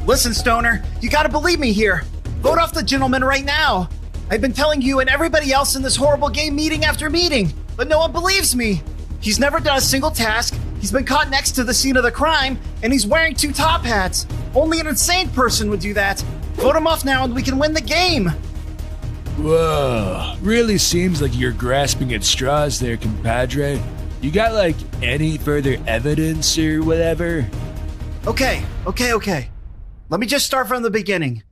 Listen, Stoner, you gotta believe me here. Vote off the gentleman right now. I've been telling you and everybody else in this horrible game meeting after meeting, but no one believes me. He's never done a single task, he's been caught next to the scene of the crime, and he's wearing 2 top hats. Only an insane person would do that. Vote him off now and we can win the game. Whoa, really seems like you're grasping at straws there, compadre. You got, like, any further evidence or whatever? Okay. Let me just start from the beginning.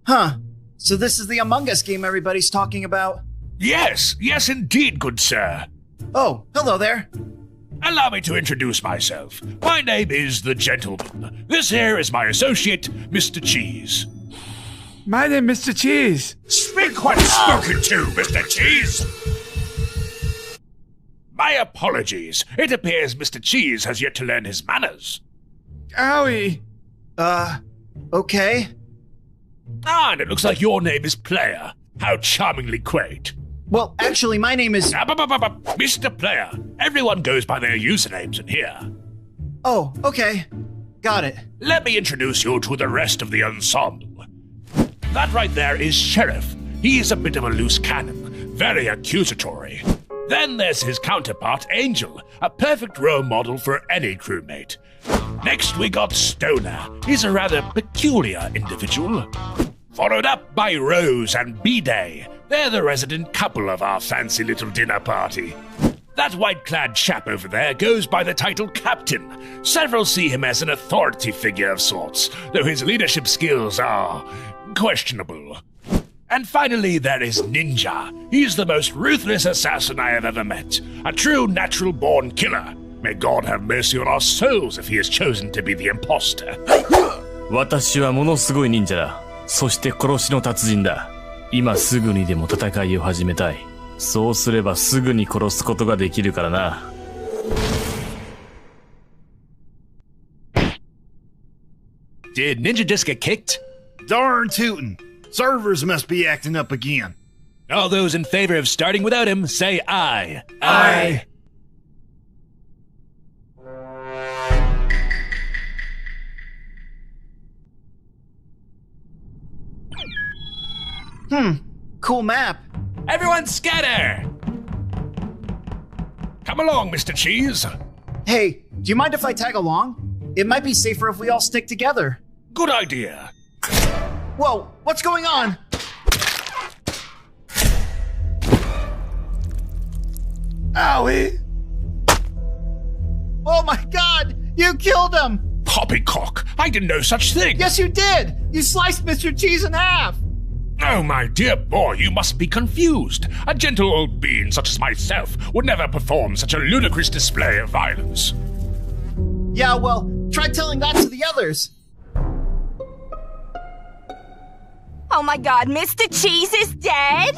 Huh. So this is the Among Us game everybody's talking about? Yes indeed, good sir. Oh, hello there. Allow me to introduce myself. My name is the Gentleman. This here is my associate, Mr. Cheese. My name is Mr. Cheese. Speak when spoken to, Mr. Cheese! My apologies. It appears Mr. Cheese has yet to learn his manners. Owie. Okay. And it looks like your name is Player. How charmingly quaint. Well, actually, my name is... Mr. Player. Everyone goes by their usernames in here. Oh, okay. Got it. Let me introduce you to the rest of the ensemble. That right there is Sheriff. He's a bit of a loose cannon, very accusatory. Then there's his counterpart, Angel, a perfect role model for any crewmate. Next we got Stoner. He's a rather peculiar individual. Followed up by Rose and B-Day. They're the resident couple of our fancy little dinner party. That white-clad chap over there goes by the title Captain. Several see him as an authority figure of sorts, though his leadership skills are questionable. And finally, there is Ninja. He's the most ruthless assassin I have ever met. A true natural-born killer. May God have mercy on our souls if he is chosen to be the imposter. 私はものすごい忍者だ。そして殺しの達人だ。今すぐにでも戦いを始めたい。そうすればすぐに殺すことができるからな。Did Ninja just get kicked? Darn tootin'. Servers must be acting up again. All those in favor of starting without him, say aye. Aye. Cool map. Everyone scatter! Come along, Mr. Cheese. Hey, do you mind if I tag along? It might be safer if we all stick together. Good idea. Whoa, what's going on? Owie. Oh my god, you killed him! Poppycock, I didn't know such thing. Yes, you did! You sliced Mr. Cheese in half! Oh, my dear boy, you must be confused. A gentle old being such as myself would never perform such a ludicrous display of violence. Yeah, well, try telling that to the others. Oh my god, Mr. Cheese is dead?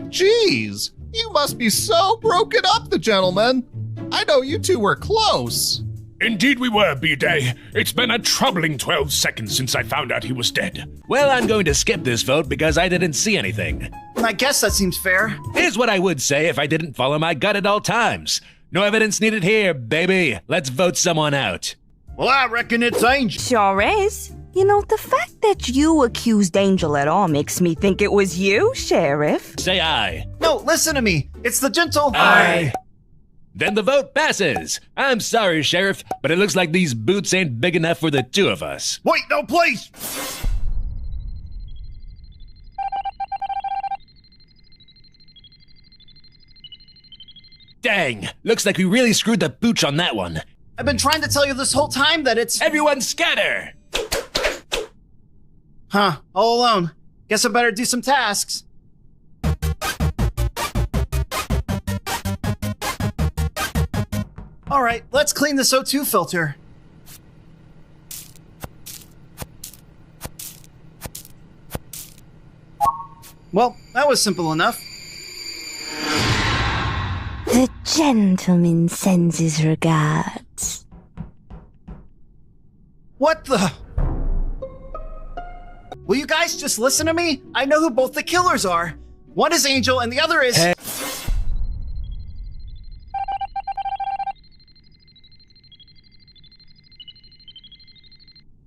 Jeez, you must be so broken up, the gentleman. I know you two were close. Indeed we were, B-Day. It's been a troubling 12 seconds since I found out he was dead. Well, I'm going to skip this vote because I didn't see anything. I guess that seems fair. Here's what I would say if I didn't follow my gut at all times. No evidence needed here, baby. Let's vote someone out. Well, I reckon it's Angel. Sure is. You know, the fact that you accused Angel at all makes me think it was you, Sheriff. Say aye. No, listen to me. It's the gentle... Aye. Then the vote passes. I'm sorry, Sheriff, but it looks like these boots ain't big enough for the two of us. Wait, no, please! Dang, looks like we really screwed the pooch on that one. I've been trying to tell you this whole time that it's... Everyone scatter! Huh, all alone. Guess I better do some tasks. Alright, let's clean this O2 filter. Well, that was simple enough. The gentleman sends his regards. What the... Will you guys just listen to me? I know who both the killers are. One is Angel and the other is... Hey.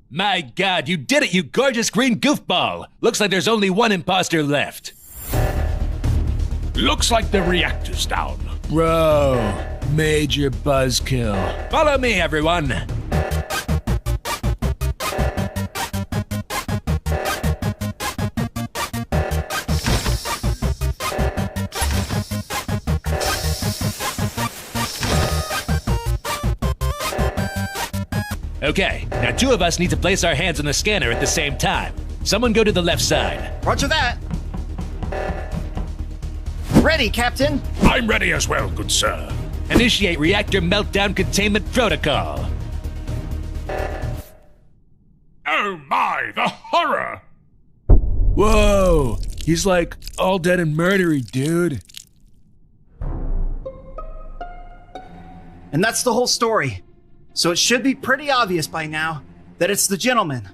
My God, you did it, you gorgeous green goofball! Looks like there's only one imposter left. Looks like the reactor's down. Bro, major buzzkill. Follow me, everyone. Okay, now two of us need to place our hands on the scanner at the same time. Someone go to the left side. Roger that. Ready, Captain. I'm ready as well, good sir. Initiate reactor meltdown containment protocol. Oh my, the horror! Whoa, he's like all dead and murdery, dude. And that's the whole story. So it should be pretty obvious by now that it's the gentleman.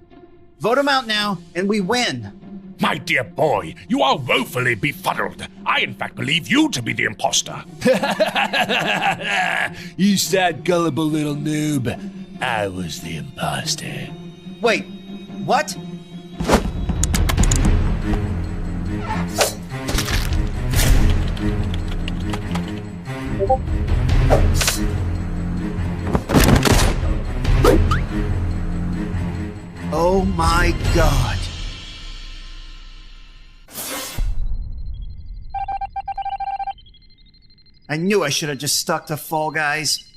Vote him out now, and we win. My dear boy, you are woefully befuddled. I in fact believe you to be the imposter. You sad, gullible little noob. I was the imposter. Wait, what? Oh my God. I knew I should have just stuck to Fall Guys.